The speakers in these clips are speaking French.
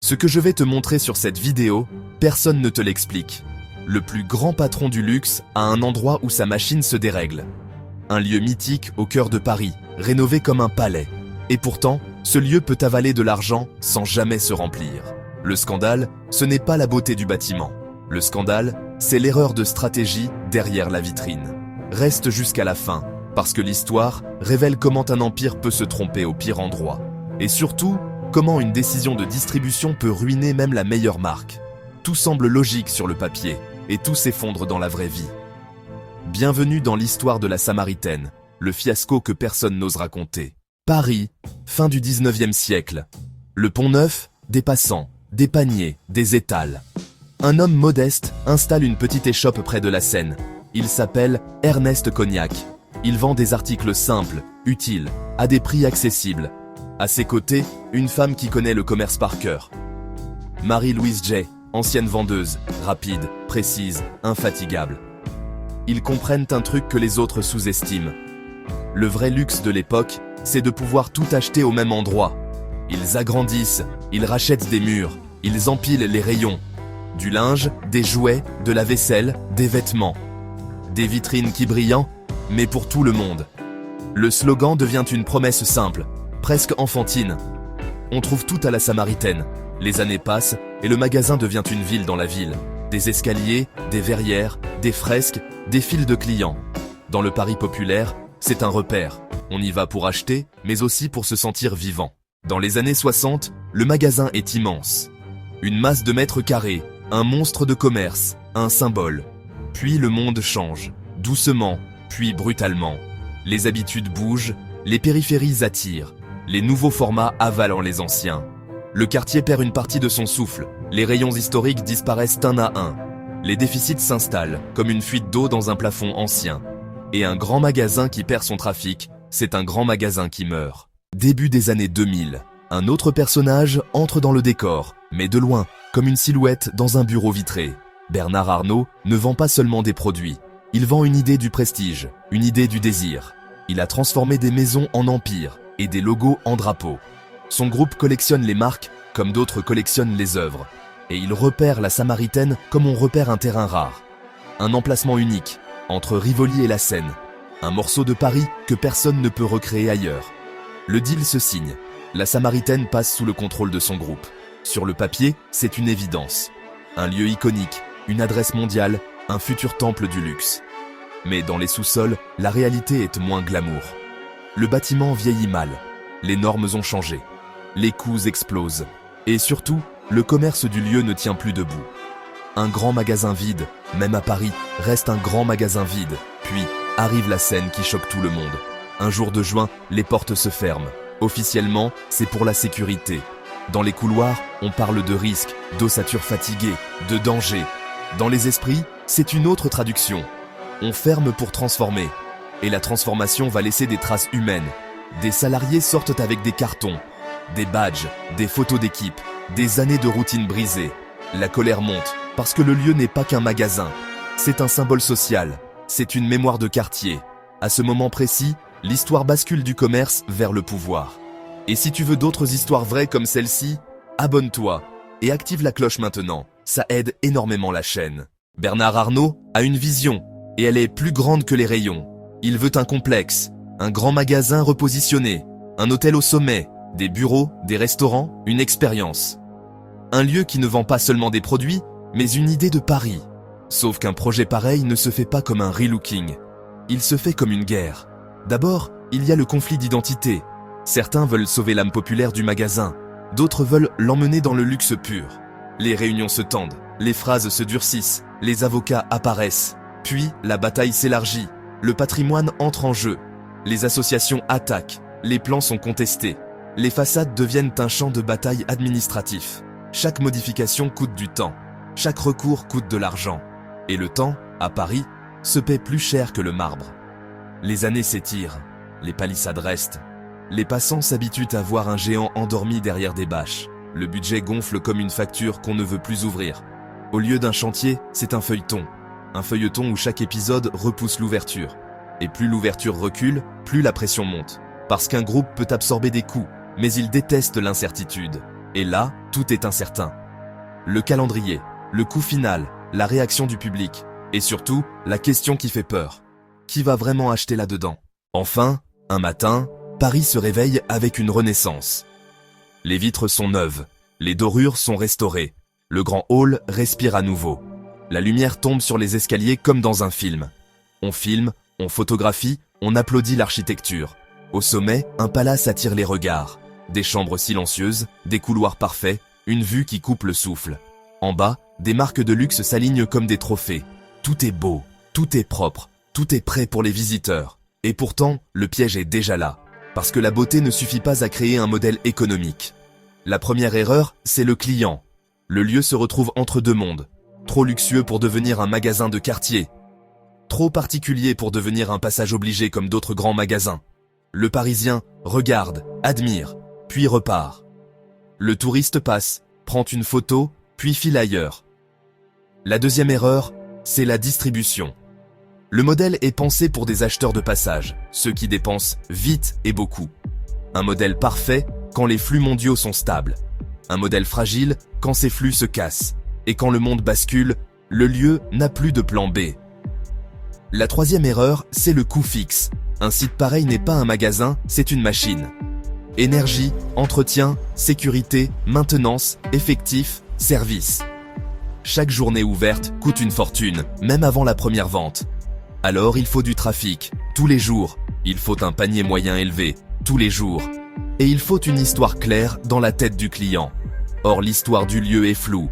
Ce que je vais te montrer sur cette vidéo, personne ne te l'explique. Le plus grand patron du luxe a un endroit où sa machine se dérègle. Un lieu mythique au cœur de Paris, rénové comme un palais. Et pourtant, ce lieu peut avaler de l'argent sans jamais se remplir. Le scandale, ce n'est pas la beauté du bâtiment. Le scandale, c'est l'erreur de stratégie derrière la vitrine. Reste jusqu'à la fin, parce que l'histoire révèle comment un empire peut se tromper au pire endroit. Et surtout, comment une décision de distribution peut ruiner même la meilleure marque. Tout semble logique sur le papier, et tout s'effondre dans la vraie vie. Bienvenue dans l'histoire de la Samaritaine, le fiasco que personne n'ose raconter. Paris, fin du 19e siècle. Le Pont-Neuf, des passants, des paniers, des étals. Un homme modeste installe une petite échoppe près de la Seine. Il s'appelle Ernest Cognac. Il vend des articles simples, utiles, à des prix accessibles. À ses côtés, une femme qui connaît le commerce par cœur. Marie-Louise Jay, ancienne vendeuse, rapide, précise, infatigable. Ils comprennent un truc que les autres sous-estiment. Le vrai luxe de l'époque, c'est de pouvoir tout acheter au même endroit. Ils agrandissent, ils rachètent des murs, ils empilent les rayons. Du linge, des jouets, de la vaisselle, des vêtements. Des vitrines qui brillent, mais pour tout le monde. Le slogan devient une promesse simple, presque enfantine. On trouve tout à la Samaritaine. Les années passent et le magasin devient une ville dans la ville. Des escaliers, des verrières, des fresques, des files de clients. Dans le Paris populaire, c'est un repère. On y va pour acheter, mais aussi pour se sentir vivant. Dans les années 60, le magasin est immense. Une masse de mètres carrés, un monstre de commerce, un symbole. Puis le monde change, doucement, puis brutalement. Les habitudes bougent, les périphéries attirent, les nouveaux formats avalant les anciens. Le quartier perd une partie de son souffle, les rayons historiques disparaissent un à un. Les déficits s'installent, comme une fuite d'eau dans un plafond ancien. Et un grand magasin qui perd son trafic, c'est un grand magasin qui meurt. Début des années 2000, un autre personnage entre dans le décor, mais de loin, comme une silhouette dans un bureau vitré. Bernard Arnault ne vend pas seulement des produits, il vend une idée du prestige, une idée du désir. Il a transformé des maisons en empires et des logos en drapeaux. Son groupe collectionne les marques comme d'autres collectionnent les œuvres. Et il repère la Samaritaine comme on repère un terrain rare. Un emplacement unique, entre Rivoli et la Seine. Un morceau de Paris que personne ne peut recréer ailleurs. Le deal se signe. La Samaritaine passe sous le contrôle de son groupe. Sur le papier, c'est une évidence. Un lieu iconique, une adresse mondiale, un futur temple du luxe. Mais dans les sous-sols, la réalité est moins glamour. Le bâtiment vieillit mal. Les normes ont changé. Les coûts explosent. Et surtout, le commerce du lieu ne tient plus debout. Un grand magasin vide, même à Paris, reste un grand magasin vide. Puis, arrive la Seine qui choque tout le monde. Un jour de juin, les portes se ferment. Officiellement, c'est pour la sécurité. Dans les couloirs, on parle de risque, d'ossature fatiguée, de danger. Dans les esprits, c'est une autre traduction. On ferme pour transformer. Et la transformation va laisser des traces humaines. Des salariés sortent avec des cartons, des badges, des photos d'équipe, des années de routine brisée. La colère monte, parce que le lieu n'est pas qu'un magasin. C'est un symbole social, c'est une mémoire de quartier. À ce moment précis, l'histoire bascule du commerce vers le pouvoir. Et si tu veux d'autres histoires vraies comme celle-ci, abonne-toi et active la cloche maintenant. Ça aide énormément la chaîne. Bernard Arnault a une vision, et elle est plus grande que les rayons. Il veut un complexe, un grand magasin repositionné, un hôtel au sommet, des bureaux, des restaurants, une expérience. Un lieu qui ne vend pas seulement des produits, mais une idée de Paris. Sauf qu'un projet pareil ne se fait pas comme un relooking. Il se fait comme une guerre. D'abord, il y a le conflit d'identité. Certains veulent sauver l'âme populaire du magasin, d'autres veulent l'emmener dans le luxe pur. Les réunions se tendent, les phrases se durcissent, les avocats apparaissent. Puis, la bataille s'élargit, le patrimoine entre en jeu. Les associations attaquent, les plans sont contestés. Les façades deviennent un champ de bataille administratif. Chaque modification coûte du temps. Chaque recours coûte de l'argent. Et le temps, à Paris, se paie plus cher que le marbre. Les années s'étirent. Les palissades restent. Les passants s'habituent à voir un géant endormi derrière des bâches. Le budget gonfle comme une facture qu'on ne veut plus ouvrir. Au lieu d'un chantier, c'est un feuilleton. Un feuilleton où chaque épisode repousse l'ouverture. Et plus l'ouverture recule, plus la pression monte. Parce qu'un groupe peut absorber des coups, mais il déteste l'incertitude. Et là, tout est incertain. Le calendrier, le coût final, la réaction du public, et surtout, la question qui fait peur. Qui va vraiment acheter là-dedans? Enfin, un matin, Paris se réveille avec une renaissance. Les vitres sont neuves, les dorures sont restaurées, le grand hall respire à nouveau. La lumière tombe sur les escaliers comme dans un film. On filme, on photographie, on applaudit l'architecture. Au sommet, un palace attire les regards. Des chambres silencieuses, des couloirs parfaits, une vue qui coupe le souffle. En bas, des marques de luxe s'alignent comme des trophées. Tout est beau, tout est propre, tout est prêt pour les visiteurs. Et pourtant, le piège est déjà là. Parce que la beauté ne suffit pas à créer un modèle économique. La première erreur, c'est le client. Le lieu se retrouve entre deux mondes. Trop luxueux pour devenir un magasin de quartier. Trop particulier pour devenir un passage obligé comme d'autres grands magasins. Le Parisien regarde, admire, puis repart. Le touriste passe, prend une photo, puis file ailleurs. La deuxième erreur, c'est la distribution. Le modèle est pensé pour des acheteurs de passage, ceux qui dépensent vite et beaucoup. Un modèle parfait quand les flux mondiaux sont stables. Un modèle fragile quand ces flux se cassent. Et quand le monde bascule, le lieu n'a plus de plan B. La troisième erreur, c'est le coût fixe. Un site pareil n'est pas un magasin, c'est une machine. Énergie, entretien, sécurité, maintenance, effectifs, services. Chaque journée ouverte coûte une fortune, même avant la première vente. Alors il faut du trafic, tous les jours. Il faut un panier moyen élevé, tous les jours. Et il faut une histoire claire dans la tête du client. Or l'histoire du lieu est floue.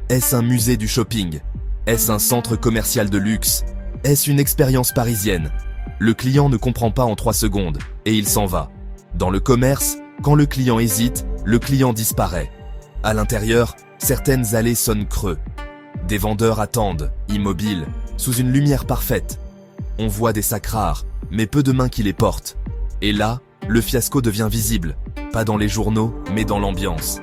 Est-ce un musée du shopping? Est-ce un centre commercial de luxe? Est-ce une expérience parisienne? Le client ne comprend pas en 3 secondes, et il s'en va. Dans le commerce, quand le client hésite, le client disparaît. À l'intérieur, certaines allées sonnent creux. Des vendeurs attendent, immobiles, sous une lumière parfaite. On voit des sacs rares, mais peu de mains qui les portent. Et là, le fiasco devient visible, pas dans les journaux, mais dans l'ambiance.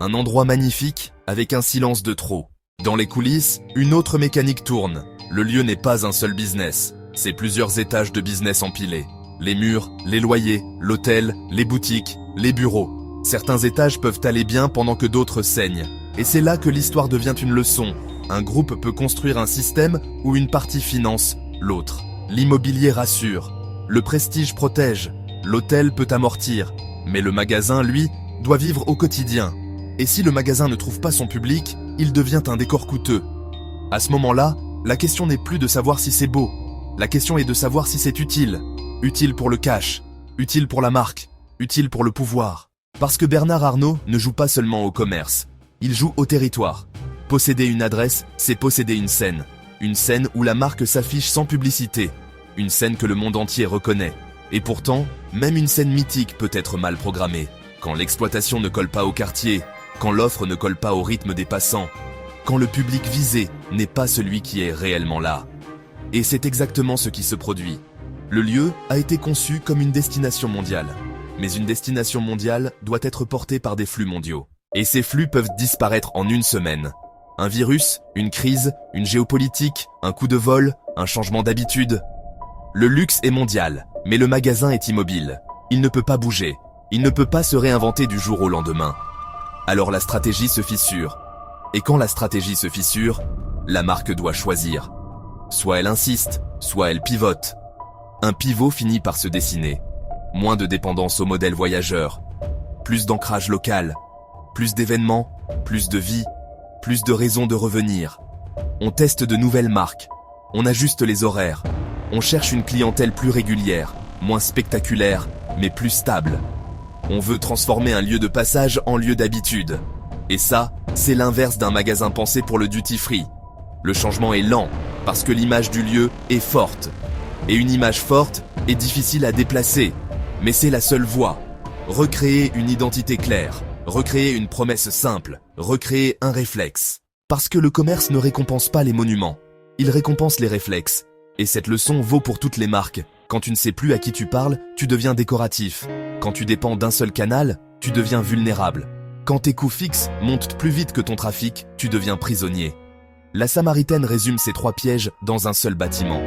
Un endroit magnifique, avec un silence de trop. Dans les coulisses, une autre mécanique tourne. Le lieu n'est pas un seul business, c'est plusieurs étages de business empilés. Les murs, les loyers, l'hôtel, les boutiques, les bureaux. Certains étages peuvent aller bien pendant que d'autres saignent. Et c'est là que l'histoire devient une leçon. Un groupe peut construire un système où une partie finance l'autre. L'immobilier rassure, le prestige protège, l'hôtel peut amortir, mais le magasin, lui, doit vivre au quotidien. Et si le magasin ne trouve pas son public, il devient un décor coûteux. À ce moment-là, la question n'est plus de savoir si c'est beau. La question est de savoir si c'est utile. Utile pour le cash, utile pour la marque, utile pour le pouvoir. Parce que Bernard Arnault ne joue pas seulement au commerce, il joue au territoire. Posséder une adresse, c'est posséder une scène. Une scène où la marque s'affiche sans publicité. Une scène que le monde entier reconnaît. Et pourtant, même une scène mythique peut être mal programmée. Quand l'exploitation ne colle pas au quartier, quand l'offre ne colle pas au rythme des passants, quand le public visé n'est pas celui qui est réellement là. Et c'est exactement ce qui se produit. Le lieu a été conçu comme une destination mondiale. Mais une destination mondiale doit être portée par des flux mondiaux. Et ces flux peuvent disparaître en une semaine. Un virus, une crise, une géopolitique, un coup de vol, un changement d'habitude. Le luxe est mondial, mais le magasin est immobile. Il ne peut pas bouger. Il ne peut pas se réinventer du jour au lendemain. Alors la stratégie se fissure. Et quand la stratégie se fissure, la marque doit choisir. Soit elle insiste, soit elle pivote. Un pivot finit par se dessiner. Moins de dépendance au modèle voyageur. Plus d'ancrage local. Plus d'événements, plus de vie, plus de raisons de revenir. On teste de nouvelles marques. On ajuste les horaires. On cherche une clientèle plus régulière, moins spectaculaire, mais plus stable. On veut transformer un lieu de passage en lieu d'habitude. Et ça, c'est l'inverse d'un magasin pensé pour le duty-free. Le changement est lent, parce que l'image du lieu est forte. Et une image forte est difficile à déplacer. Mais c'est la seule voie. Recréer une identité claire, recréer une promesse simple, recréer un réflexe. Parce que le commerce ne récompense pas les monuments, il récompense les réflexes. Et cette leçon vaut pour toutes les marques. Quand tu ne sais plus à qui tu parles, tu deviens décoratif. Quand tu dépends d'un seul canal, tu deviens vulnérable. Quand tes coûts fixes montent plus vite que ton trafic, tu deviens prisonnier. La Samaritaine résume ces 3 pièges dans un seul bâtiment.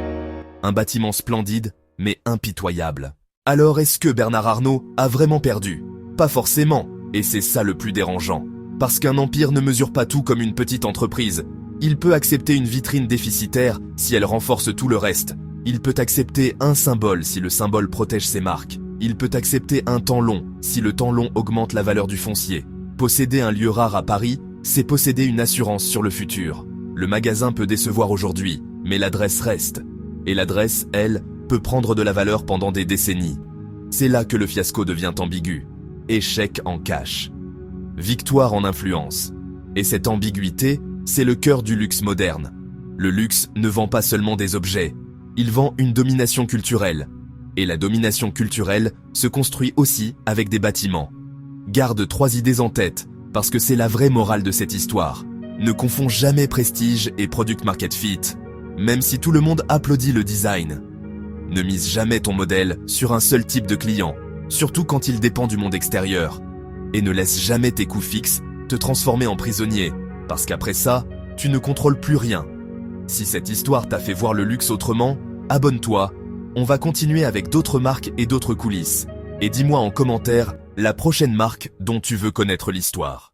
Un bâtiment splendide, mais impitoyable. Alors est-ce que Bernard Arnault a vraiment perdu? Pas forcément, et c'est ça le plus dérangeant. Parce qu'un empire ne mesure pas tout comme une petite entreprise. Il peut accepter une vitrine déficitaire si elle renforce tout le reste. Il peut accepter un symbole si le symbole protège ses marques. Il peut accepter un temps long si le temps long augmente la valeur du foncier. Posséder un lieu rare à Paris, c'est posséder une assurance sur le futur. Le magasin peut décevoir aujourd'hui, mais l'adresse reste. Et l'adresse, elle, peut prendre de la valeur pendant des décennies. C'est là que le fiasco devient ambigu. Échec en cash. Victoire en influence. Et cette ambiguïté, c'est le cœur du luxe moderne. Le luxe ne vend pas seulement des objets, il vend une domination culturelle. Et la domination culturelle se construit aussi avec des bâtiments. Garde 3 idées en tête, parce que c'est la vraie morale de cette histoire. Ne confonds jamais prestige et product market fit, même si tout le monde applaudit le design. Ne mise jamais ton modèle sur un seul type de client, surtout quand il dépend du monde extérieur. Et ne laisse jamais tes coûts fixes te transformer en prisonnier, parce qu'après ça, tu ne contrôles plus rien. Si cette histoire t'a fait voir le luxe autrement, abonne-toi, on va continuer avec d'autres marques et d'autres coulisses. Et dis-moi en commentaire la prochaine marque dont tu veux connaître l'histoire.